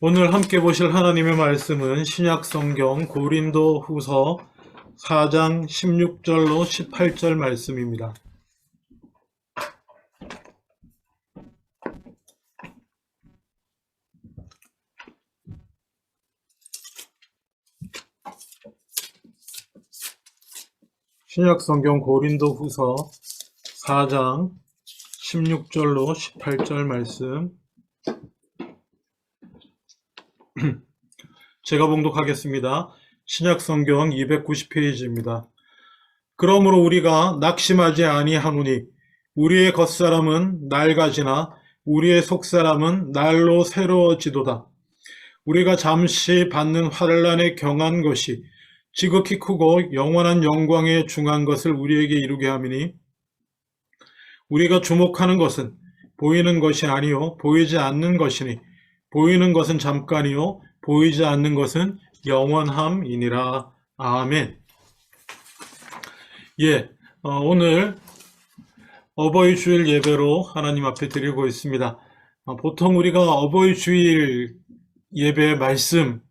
오늘 함께 보실 하나님의 말씀은 신약성경 고린도후서 4장 16절로 18절 말씀입니다. 신약성경 고린도후서 4장 16절로 18절 말씀 제가 봉독하겠습니다. 신약성경 290페이지입니다. 그러므로 우리가 낙심하지 아니하노니 우리의 겉사람은 낡아지나 우리의 속사람은 날로 새로워지도다. 우리가 잠시 받는 환난에 경한 것이 지극히 크고 영원한 영광에 중한 것을 우리에게 이루게 함이니 우리가 주목하는 것은 보이는 것이 아니요 보이지 않는 것이니 보이는 것은 잠깐이요 보이지 않는 것은 영원함이니라. 아멘. 오늘 어버이 주일 예배로 하나님 앞에 드리고 있습니다. 보통 우리가 어버이 주일 예배 말씀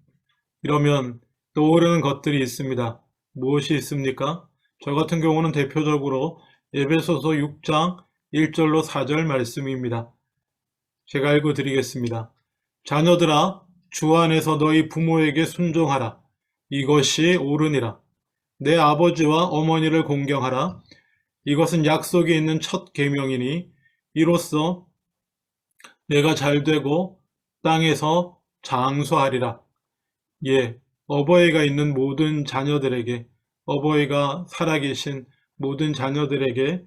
이러면 떠오르는 것들이 있습니다. 무엇이 있습니까? 저 같은 경우는 대표적으로 에베소서 6장 1절로 4절 말씀입니다. 제가 읽어드리겠습니다. 자녀들아 주 안에서 너희 부모에게 순종하라. 이것이 옳으니라. 내 아버지와 어머니를 공경하라. 이것은 약속이 있는 첫 계명이니 이로써 내가 잘되고 땅에서 장수하리라. 어버이가 있는 모든 자녀들에게, 어버이가 살아계신 모든 자녀들에게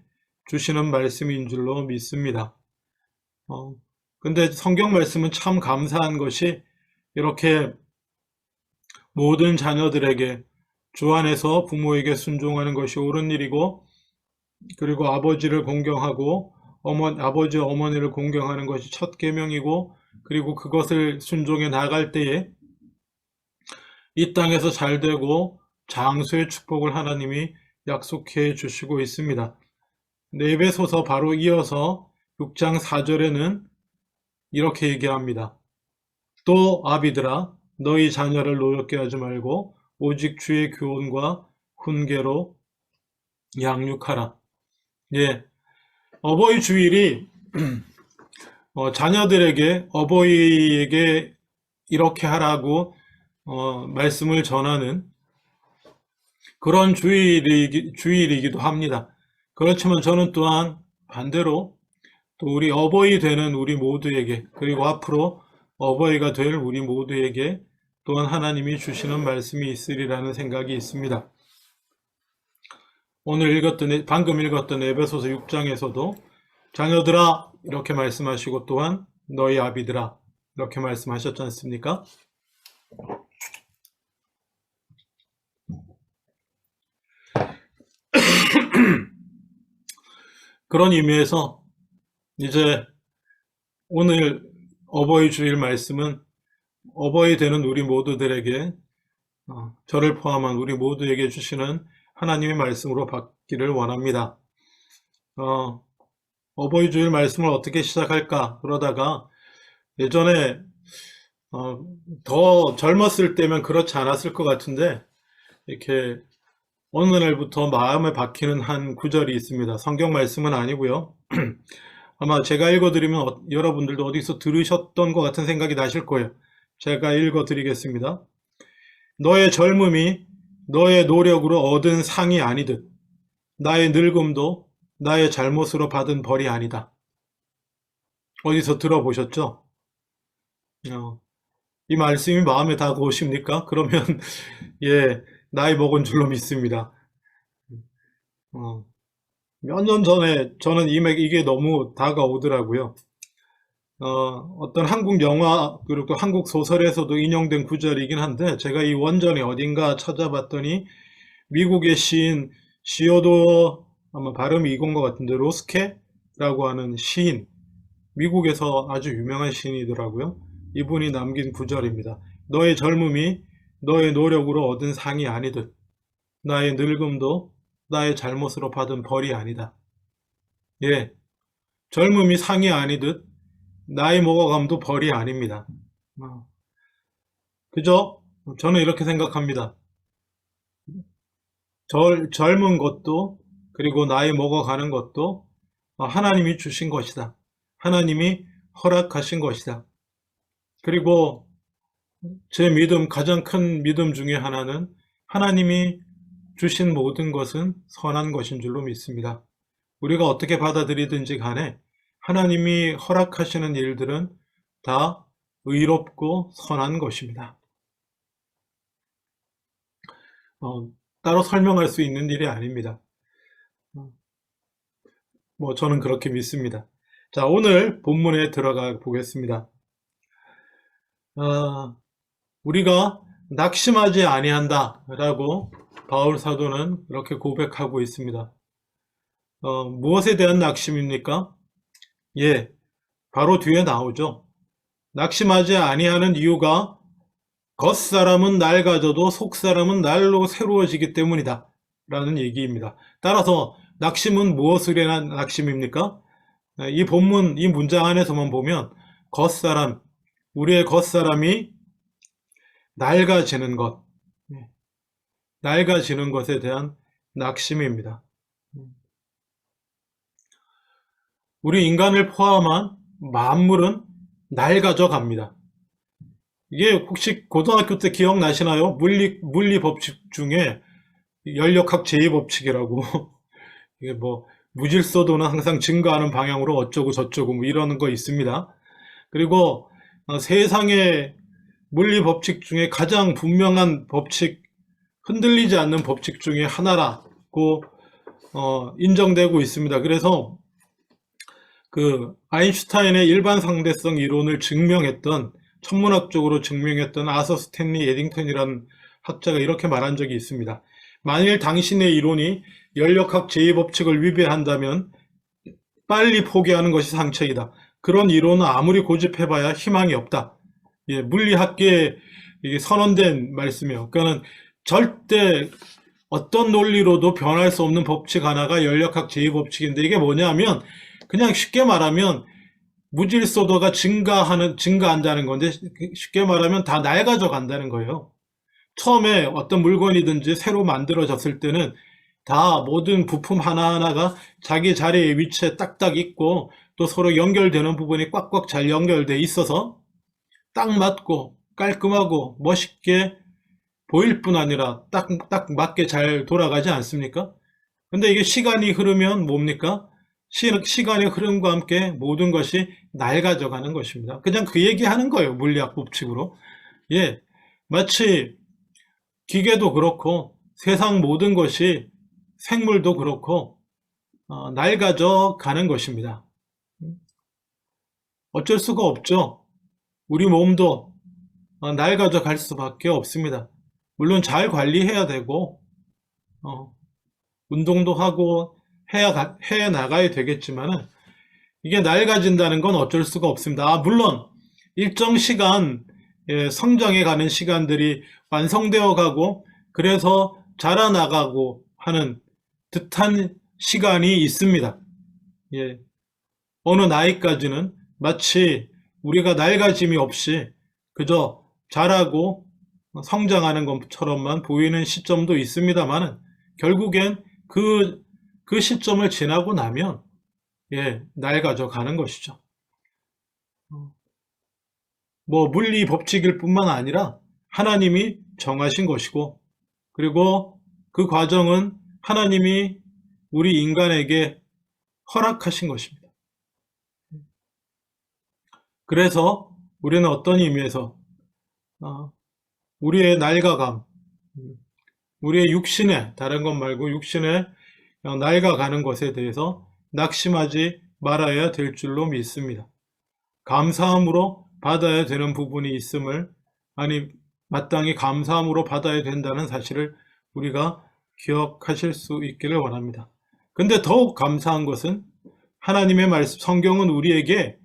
주시는 말씀인 줄로 믿습니다. 근데 성경 말씀은 참 감사한 것이 이렇게 모든 자녀들에게 주 안에서 부모에게 순종하는 것이 옳은 일이고, 그리고 아버지를 공경하고 아버지 어머니를 공경하는 것이 첫 계명이고, 그리고 그것을 순종해 나갈 때에 이 땅에서 잘되고 장수의 축복을 하나님이 약속해 주시고 있습니다. 에베소서 바로 이어서 6장 4절에는 이렇게 얘기합니다. 또 아비들아 너희 자녀를 노엽게 하지 말고 오직 주의 교훈과 훈계로 양육하라. 어버이 주일이 자녀들에게 어버이에게 이렇게 하라고 말씀을 전하는 그런 주일이기도 합니다. 그렇지만 저는 또한 반대로 또 우리 어버이 되는 우리 모두에게, 그리고 앞으로 어버이가 될 우리 모두에게 또한 하나님이 주시는 말씀이 있으리라는 생각이 있습니다. 방금 읽었던 에베소서 6장에서도 자녀들아 이렇게 말씀하시고 또한 너희 아비들아 이렇게 말씀하셨지 않습니까? 그런 의미에서 이제 오늘 어버이 주일 말씀은 어버이 되는 우리 모두들에게, 저를 포함한 우리 모두에게 주시는 하나님의 말씀으로 받기를 원합니다. 어버이 주일 말씀을 어떻게 시작할까 그러다가 예전에 더 젊었을 때면 그렇지 않았을 것 같은데 이렇게 어느 날부터 마음에 박히는 한 구절이 있습니다. 성경 말씀은 아니고요. 아마 제가 읽어드리면 여러분들도 어디서 들으셨던 것 같은 생각이 나실 거예요. 제가 읽어드리겠습니다. 너의 젊음이 너의 노력으로 얻은 상이 아니듯 나의 늙음도 나의 잘못으로 받은 벌이 아니다. 어디서 들어보셨죠? 이 말씀이 마음에 다가오십니까? 그러면 나이 먹은 줄로 믿습니다. 몇 년 전에 저는 이게 너무 다가오더라고요. 어떤 한국 영화 그리고 또 한국 소설에서도 인용된 구절이긴 한데 제가 이 원전에 어딘가 찾아봤더니 미국의 시인 시어도 아마 발음이 이건 것 같은데 로스케라고 하는 시인, 미국에서 아주 유명한 시인이더라고요. 이분이 남긴 구절입니다. 너의 젊음이 너의 노력으로 얻은 상이 아니듯 나의 늙음도 나의 잘못으로 받은 벌이 아니다. 젊음이 상이 아니듯 나이 먹어감도 벌이 아닙니다. 그죠? 저는 이렇게 생각합니다. 젊은 것도, 그리고 나이 먹어가는 것도 하나님이 주신 것이다. 하나님이 허락하신 것이다. 그리고 제 믿음, 가장 큰 믿음 중에 하나는 하나님이 주신 모든 것은 선한 것인 줄로 믿습니다. 우리가 어떻게 받아들이든지 간에 하나님이 허락하시는 일들은 다 의롭고 선한 것입니다. 따로 설명할 수 있는 일이 아닙니다. 저는 그렇게 믿습니다. 자, 오늘 본문에 들어가 보겠습니다. 우리가 낙심하지 아니한다 라고 바울 사도는 이렇게 고백하고 있습니다. 무엇에 대한 낙심입니까? 예, 바로 뒤에 나오죠. 낙심하지 아니하는 이유가 겉사람은 낡아져도 속사람은 날로 새로워지기 때문이다 라는 얘기입니다. 따라서 낙심은 무엇을 위한 낙심입니까? 이 본문, 이 문장 안에서만 보면 겉사람, 우리의 겉사람이 낡아지는 것, 낡아지는 것에 대한 낙심입니다. 우리 인간을 포함한 만물은 낡아져 갑니다. 이게 혹시 고등학교 때 기억나시나요? 물리 법칙 중에 연력학 제2법칙이라고 이게 무질서도는 항상 증가하는 방향으로 어쩌고 저쩌고 이러는 거 있습니다. 그리고 세상의 물리 법칙 중에 가장 분명한 법칙, 흔들리지 않는 법칙 중에 하나라고 인정되고 있습니다. 그래서 그 아인슈타인의 일반 상대성 이론을 천문학적으로 증명했던 아서 스탠리 에딩턴이라는 학자가 이렇게 말한 적이 있습니다. 만일 당신의 이론이 연력학 제2법칙을 위배한다면 빨리 포기하는 것이 상책이다. 그런 이론은 아무리 고집해봐야 희망이 없다. 예, 물리학계에 이게 선언된 말씀이에요. 그러니까 절대 어떤 논리로도 변할 수 없는 법칙 하나가 연력학 제2법칙인데 이게 뭐냐면 그냥 쉽게 말하면 무질서도가 증가한다는 건데 쉽게 말하면 다 낡아져 간다는 거예요. 처음에 어떤 물건이든지 새로 만들어졌을 때는 다 모든 부품 하나하나가 자기 자리에 위치에 딱딱 있고 또 서로 연결되는 부분이 꽉꽉 잘 연결돼 있어서 딱 맞고 깔끔하고 멋있게 보일 뿐 아니라 딱 맞게 잘 돌아가지 않습니까? 근데 이게 시간이 흐르면 뭡니까? 시간의 흐름과 함께 모든 것이 낡아져 가는 것입니다. 그냥 그 얘기 하는 거예요. 물리학 법칙으로. 예. 마치 기계도 그렇고 세상 모든 것이 생물도 그렇고 낡아져 가는 것입니다. 어쩔 수가 없죠. 우리 몸도 낡아져 갈 수밖에 없습니다. 물론 잘 관리해야 되고 운동도 하고 해 나가야 되겠지만 이게 낡아진다는 건 어쩔 수가 없습니다. 물론 일정 시간 성장해 가는 시간들이 완성되어 가고 그래서 자라나가고 하는 듯한 시간이 있습니다. 예. 어느 나이까지는 마치 우리가 낡아짐이 없이 그저 자라고 성장하는 것처럼만 보이는 시점도 있습니다만 결국엔 그 시점을 지나고 나면 낡아져 가는 것이죠. 물리 법칙일 뿐만 아니라 하나님이 정하신 것이고 그리고 그 과정은 하나님이 우리 인간에게 허락하신 것입니다. 그래서 우리는 어떤 의미에서 우리의 낡아감, 우리의 육신에 다른 것 말고 육신에 낡아가는 것에 대해서 낙심하지 말아야 될 줄로 믿습니다. 감사함으로 받아야 되는 부분이 있음을 마땅히 감사함으로 받아야 된다는 사실을 우리가 기억하실 수 있기를 원합니다. 근데 더욱 감사한 것은 하나님의 말씀, 성경은 우리에게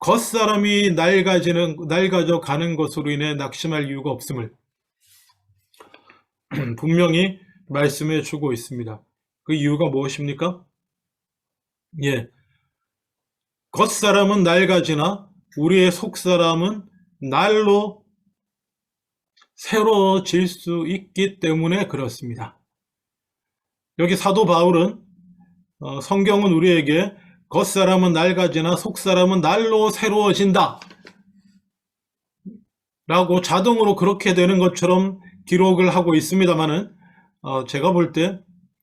겉사람이 낡아져 가는 것으로 인해 낙심할 이유가 없음을 분명히 말씀해 주고 있습니다. 그 이유가 무엇입니까? 예, 겉사람은 낡아지나 우리의 속사람은 날로 새로워질 수 있기 때문에 그렇습니다. 여기 사도 바울은 성경은 우리에게 겉사람은 낡아지나 속사람은 날로 새로워진다 라고 자동으로 그렇게 되는 것처럼 기록을 하고 있습니다만은 제가 볼 때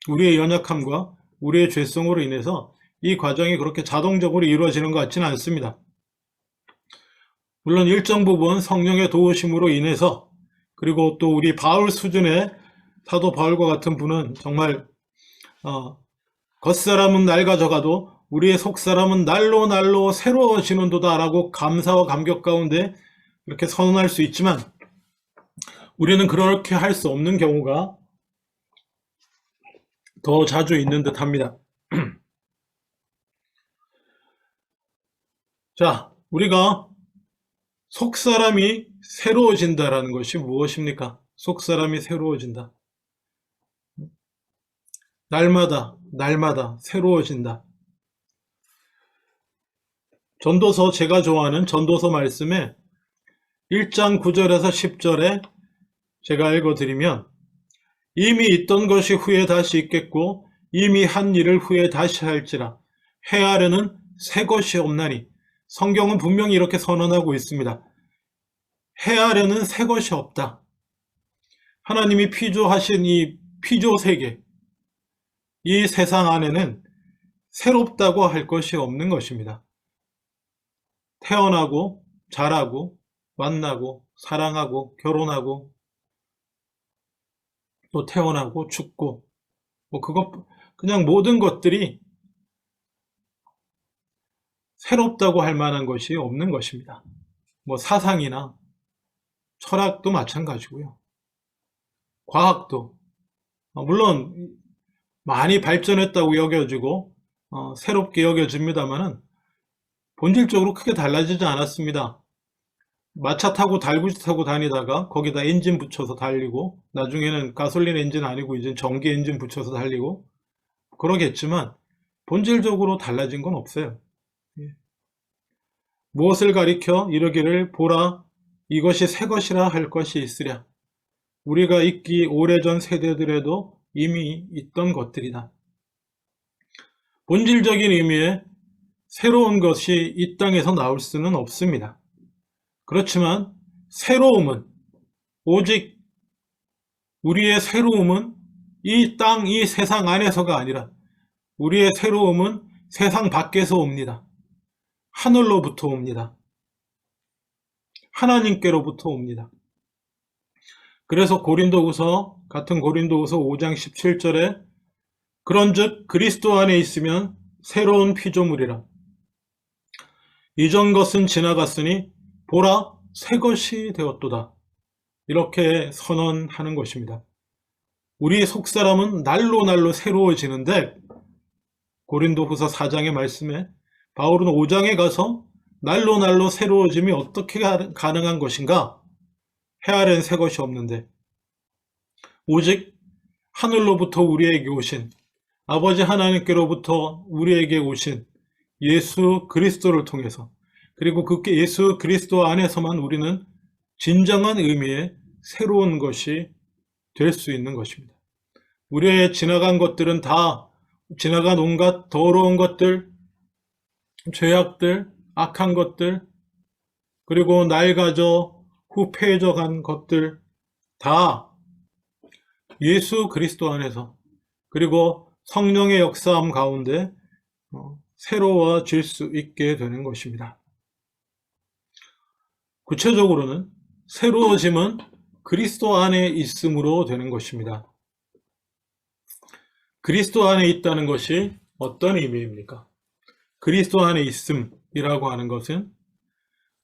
우리의 연약함과 우리의 죄성으로 인해서 이 과정이 그렇게 자동적으로 이루어지는 것 같지는 않습니다. 물론 일정 부분 성령의 도우심으로 인해서, 그리고 또 우리 바울 수준의 사도 바울과 같은 분은 정말 겉사람은 낡아져가도 우리의 속사람은 날로 날로 새로워지는도다 라고 감사와 감격 가운데 이렇게 선언할 수 있지만, 우리는 그렇게 할 수 없는 경우가 더 자주 있는 듯 합니다. 자, 우리가 속사람이 새로워진다라는 것이 무엇입니까? 속사람이 새로워진다. 날마다 새로워진다. 전도서, 제가 좋아하는 전도서 말씀에 1장 9절에서 10절에 제가 읽어드리면, 이미 있던 것이 후에 다시 있겠고 이미 한 일을 후에 다시 할지라 헤아려는 새 것이 없나니. 성경은 분명히 이렇게 선언하고 있습니다. 헤아려는 새 것이 없다. 하나님이 피조하신 이 피조 세계, 이 세상 안에는 새롭다고 할 것이 없는 것입니다. 태어나고 자라고 만나고 사랑하고 결혼하고 또 태어나고 죽고, 그냥 모든 것들이 새롭다고 할 만한 것이 없는 것입니다. 사상이나 철학도 마찬가지고요. 과학도 물론 많이 발전했다고 여겨지고 새롭게 여겨집니다만은 본질적으로 크게 달라지지 않았습니다. 마차 타고 달구지 타고 다니다가 거기다 엔진 붙여서 달리고, 나중에는 가솔린 엔진 아니고 이제 전기 엔진 붙여서 달리고 그러겠지만 본질적으로 달라진 건 없어요. 무엇을 가리켜 이르기를 보라 이것이 새 것이라 할 것이 있으랴. 우리가 있기 오래전 세대들에도 이미 있던 것들이다. 본질적인 의미의 새로운 것이 이 땅에서 나올 수는 없습니다. 그렇지만 새로움은, 오직 우리의 새로움은 이 땅, 이 세상 안에서가 아니라 우리의 새로움은 세상 밖에서 옵니다. 하늘로부터 옵니다. 하나님께로부터 옵니다. 그래서 같은 고린도후서 5장 17절에 그런즉 그리스도 안에 있으면 새로운 피조물이라. 이전 것은 지나갔으니 보라 새 것이 되었도다. 이렇게 선언하는 것입니다. 우리 속사람은 날로 새로워지는데, 고린도후서 4장의 말씀에 바울은 5장에 가서 날로 새로워짐이 어떻게 가능한 것인가? 헤아린 새 것이 없는데 오직 하늘로부터 우리에게 오신 아버지 하나님께로부터 우리에게 오신 예수 그리스도를 통해서, 그리고 그 예수 그리스도 안에서만 우리는 진정한 의미의 새로운 것이 될 수 있는 것입니다. 우리의 지나간 것들은 다 지나간 온갖 더러운 것들, 죄악들, 악한 것들, 그리고 낡아져 후패해져간 것들 다 예수 그리스도 안에서, 그리고 성령의 역사함 가운데 새로워질 수 있게 되는 것입니다. 구체적으로는 새로워짐은 그리스도 안에 있음으로 되는 것입니다. 그리스도 안에 있다는 것이 어떤 의미입니까? 그리스도 안에 있음이라고 하는 것은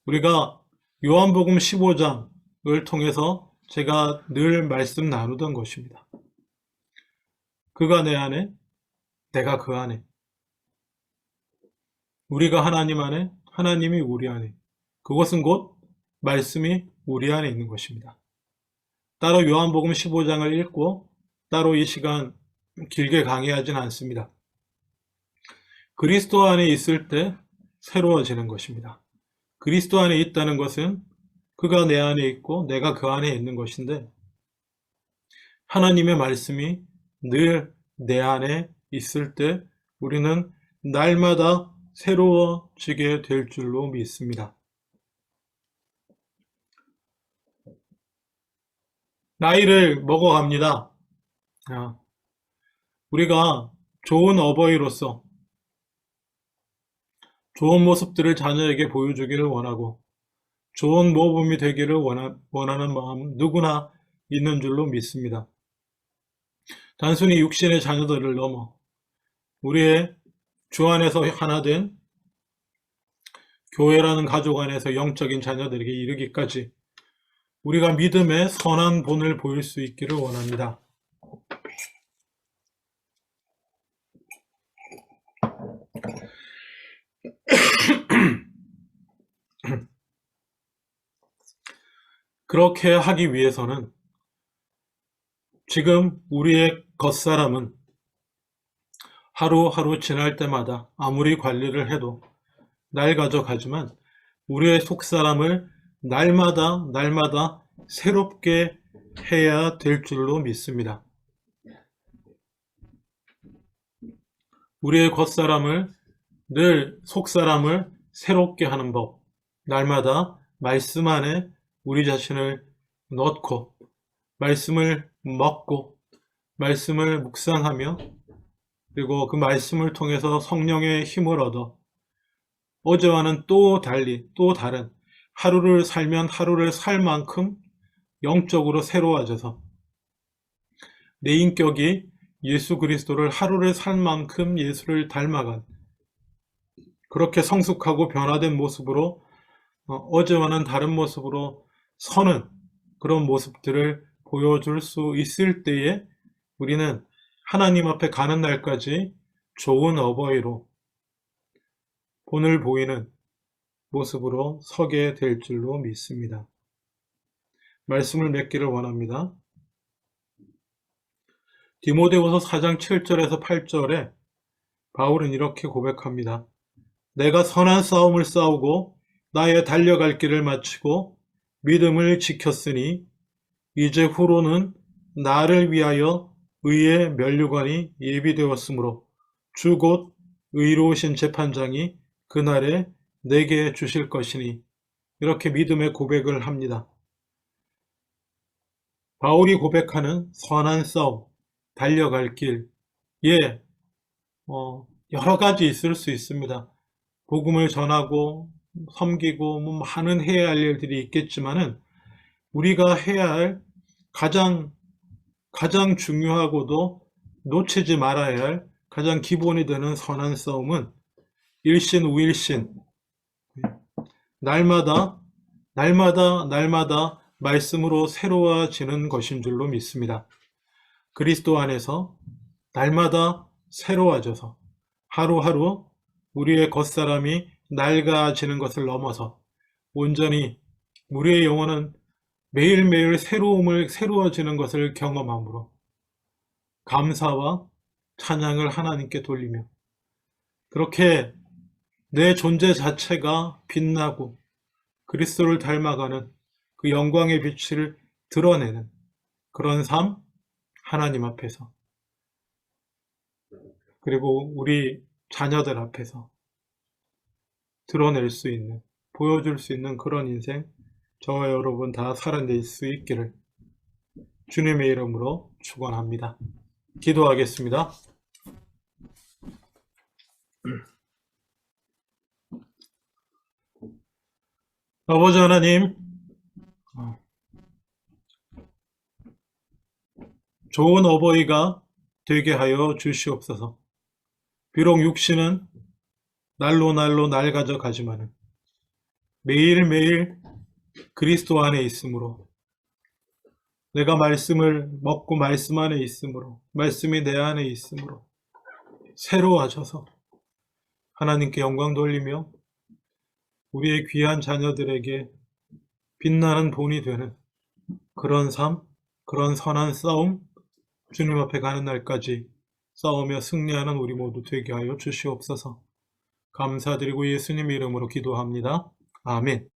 우리가 요한복음 15장을 통해서 제가 늘 말씀 나누던 것입니다. 그가 내 안에, 내가 그 안에, 우리가 하나님 안에, 하나님이 우리 안에, 그것은 곧 말씀이 우리 안에 있는 것입니다. 따로 요한복음 15장을 읽고 따로 이 시간 길게 강의하지는 않습니다. 그리스도 안에 있을 때 새로워지는 것입니다. 그리스도 안에 있다는 것은 그가 내 안에 있고 내가 그 안에 있는 것인데 하나님의 말씀이 늘 내 안에 있을 때 우리는 날마다 새로워지게 될 줄로 믿습니다. 나이를 먹어갑니다. 우리가 좋은 어버이로서 좋은 모습들을 자녀에게 보여주기를 원하고 좋은 모범이 되기를 원하는 마음 누구나 있는 줄로 믿습니다. 단순히 육신의 자녀들을 넘어 우리의 주 안에서 하나 된 교회라는 가족 안에서 영적인 자녀들에게 이르기까지 우리가 믿음의 선한 본을 보일 수 있기를 원합니다. 그렇게 하기 위해서는 지금 우리의 겉사람은 하루하루 지날 때마다 아무리 관리를 해도 낡아져 가지만 우리의 속사람을 날마다 새롭게 해야 될 줄로 믿습니다. 우리의 겉사람을 늘 속사람을 새롭게 하는 법, 날마다 말씀 안에 우리 자신을 넣고 말씀을 먹고 말씀을 묵상하며 그리고 그 말씀을 통해서 성령의 힘을 얻어 어제와는 또 달리 또 다른 하루를 살면 하루를 살 만큼 영적으로 새로워져서 내 인격이 예수 그리스도를 하루를 살 만큼 예수를 닮아간 그렇게 성숙하고 변화된 모습으로 어제와는 다른 모습으로 서는 그런 모습들을 보여줄 수 있을 때에 우리는 하나님 앞에 가는 날까지 좋은 어버이로 본을 보이는 모습으로 서게 될 줄로 믿습니다. 말씀을 맺기를 원합니다. 디모데후서 4장 7절에서 8절에 바울은 이렇게 고백합니다. 내가 선한 싸움을 싸우고 나의 달려갈 길을 마치고 믿음을 지켰으니 이제 후로는 나를 위하여 의의 면류관이 예비되었으므로 주 곧 의로우신 재판장이 그날에 내게 주실 것이니 이렇게 믿음의 고백을 합니다. 바울이 고백하는 선한 싸움, 달려갈 길, 여러 가지 있을 수 있습니다. 복음을 전하고 섬기고 많은 해야 할 일들이 있겠지만은 우리가 해야 할 가장 중요하고도 놓치지 말아야 할 가장 기본이 되는 선한 싸움은 일신 우일신 날마다 말씀으로 새로워지는 것인 줄로 믿습니다. 그리스도 안에서 날마다 새로워져서 하루하루 우리의 겉사람이 낡아지는 것을 넘어서 온전히 우리의 영혼은 매일매일 새로워지는 것을 경험함으로 감사와 찬양을 하나님께 돌리며 그렇게 내 존재 자체가 빛나고 그리스도를 닮아가는 그 영광의 빛을 드러내는 그런 삶 하나님 앞에서 그리고 우리 자녀들 앞에서 드러낼 수 있는 보여줄 수 있는 그런 인생 저와 여러분 다 살아낼 수 있기를 주님의 이름으로 축원합니다. 기도하겠습니다. 아버지 하나님, 좋은 어버이가 되게 하여 주시옵소서. 비록 육신은 날로 낡아져 가지만은 매일매일 그리스도 안에 있으므로 내가 말씀을 먹고 말씀 안에 있으므로 말씀이 내 안에 있으므로 새로워져서 하나님께 영광 돌리며 우리의 귀한 자녀들에게 빛나는 본이 되는 그런 삶, 그런 선한 싸움 주님 앞에 가는 날까지 싸우며 승리하는 우리 모두 되게 하여 주시옵소서. 감사드리고 예수님 이름으로 기도합니다. 아멘.